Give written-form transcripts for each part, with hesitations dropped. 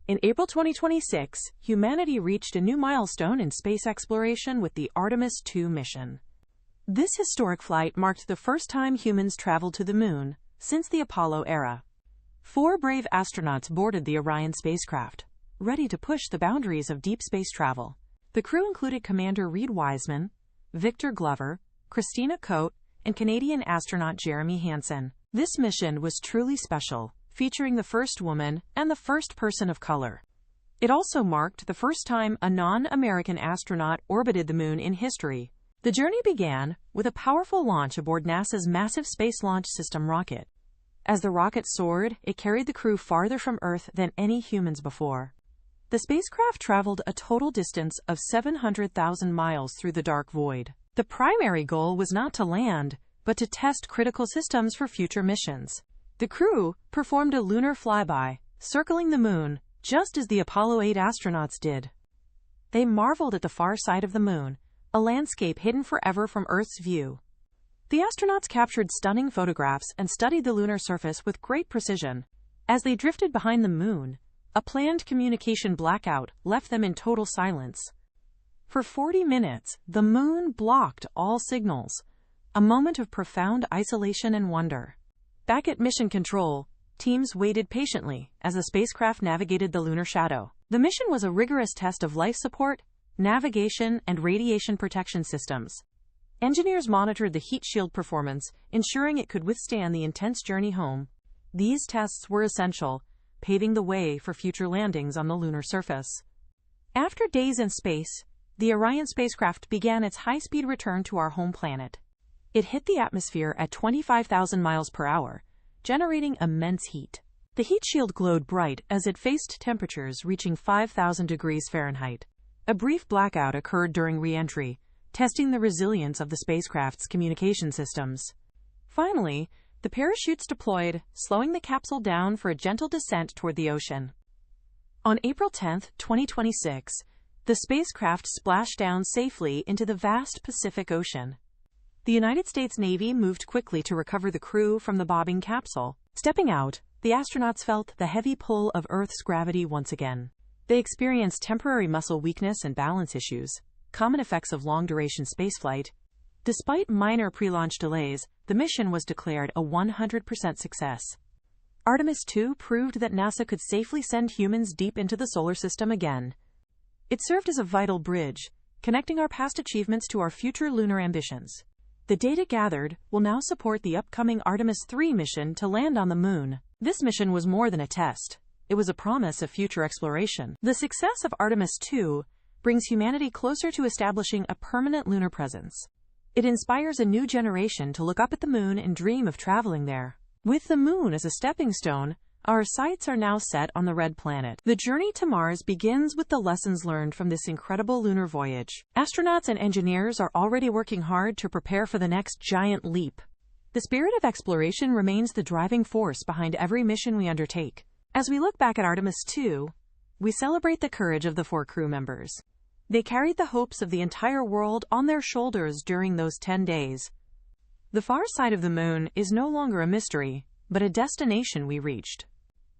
In April 2026, humanity reached a new milestone in space exploration with the Artemis II mission. This historic flight marked the first time humans traveled to the moon since the Apollo era. 4 brave astronauts boarded the Orion spacecraft, ready to push the boundaries of deep space travel. The crew included Commander Reed Wiseman, Victor Glover, Christina Koch, and Canadian astronaut Jeremy Hansen. This mission was truly special, featuring the first woman and the first person of color. It also marked the first time a non-American astronaut orbited the moon in history. The journey began with a powerful launch aboard NASA's massive Space Launch System rocket. As the rocket soared, it carried the crew farther from Earth than any humans before. The spacecraft traveled a total distance of 700,000 miles through the dark void. The primary goal was not to land, but to test critical systems for future missions. The crew performed a lunar flyby, circling the moon, just as the Apollo 8 astronauts did. They marveled at the far side of the moon, a landscape hidden forever from Earth's view. The astronauts captured stunning photographs and studied the lunar surface with great precision. As they drifted behind the moon, a planned communication blackout left them in total silence. For 40 minutes, the moon blocked all signals, a moment of profound isolation and wonder. Back at Mission Control, teams waited patiently as the spacecraft navigated the lunar shadow. The mission was a rigorous test of life support, navigation, and radiation protection systems. Engineers monitored the heat shield performance, ensuring it could withstand the intense journey home. These tests were essential, paving the way for future landings on the lunar surface. After days in space, the Orion spacecraft began its high-speed return to our home planet. It hit the atmosphere at 25,000 miles per hour, generating immense heat. The heat shield glowed bright as it faced temperatures reaching 5,000 degrees Fahrenheit. A brief blackout occurred during re-entry, testing the resilience of the spacecraft's communication systems. Finally, the parachutes deployed, slowing the capsule down for a gentle descent toward the ocean. On April 10, 2026, the spacecraft splashed down safely into the vast Pacific Ocean. The United States Navy moved quickly to recover the crew from the bobbing capsule. Stepping out, the astronauts felt the heavy pull of Earth's gravity once again. They experienced temporary muscle weakness and balance issues, common effects of long-duration spaceflight. Despite minor pre-launch delays, the mission was declared a 100% success. Artemis II proved that NASA could safely send humans deep into the solar system again. It served as a vital bridge, connecting our past achievements to our future lunar ambitions. The data gathered will now support the upcoming Artemis III mission to land on the moon. This mission was more than a test. It was a promise of future exploration. The success of Artemis II brings humanity closer to establishing a permanent lunar presence. It inspires a new generation to look up at the moon and dream of traveling there. With the moon as a stepping stone, our sights are now set on the red planet. The journey to Mars begins with the lessons learned from this incredible lunar voyage. Astronauts and engineers are already working hard to prepare for the next giant leap. The spirit of exploration remains the driving force behind every mission we undertake. As we look back at Artemis II, we celebrate the courage of the 4 crew members. They carried the hopes of the entire world on their shoulders during those 10 days. The far side of the moon is no longer a mystery, but a destination we reached.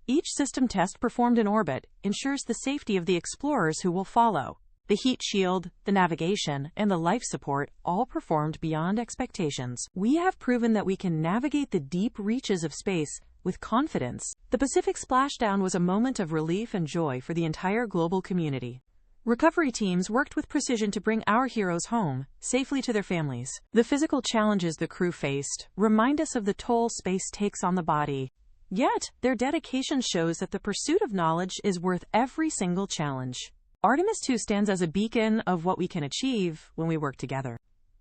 Each system test performed in orbit ensures the safety of the explorers who will follow. The heat shield, the navigation, and the life support all performed beyond expectations. We have proven that we can navigate the deep reaches of space with confidence. The Pacific splashdown was a moment of relief and joy for the entire global community. Recovery teams worked with precision to bring our heroes home, safely to their families. The physical challenges the crew faced remind us of the toll space takes on the body. Yet, their dedication shows that the pursuit of knowledge is worth every single challenge. Artemis II stands as a beacon of what we can achieve when we work together.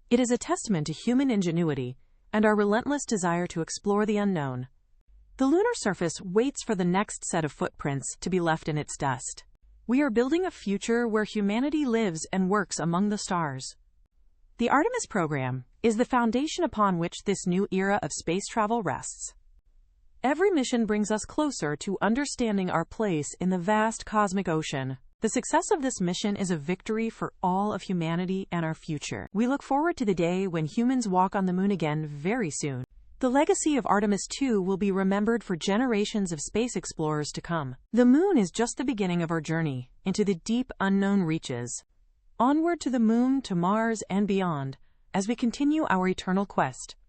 It is a testament to human ingenuity and our relentless desire to explore the unknown. The lunar surface waits for the next set of footprints to be left in its dust. We are building a future where humanity lives and works among the stars. The Artemis program is the foundation upon which this new era of space travel rests. Every mission brings us closer to understanding our place in the vast cosmic ocean. The success of this mission is a victory for all of humanity and our future. We look forward to the day when humans walk on the moon again very soon. The legacy of Artemis II will be remembered for generations of space explorers to come. The moon is just the beginning of our journey into the deep, unknown reaches. Onward to the moon, to Mars, and beyond, as we continue our eternal quest.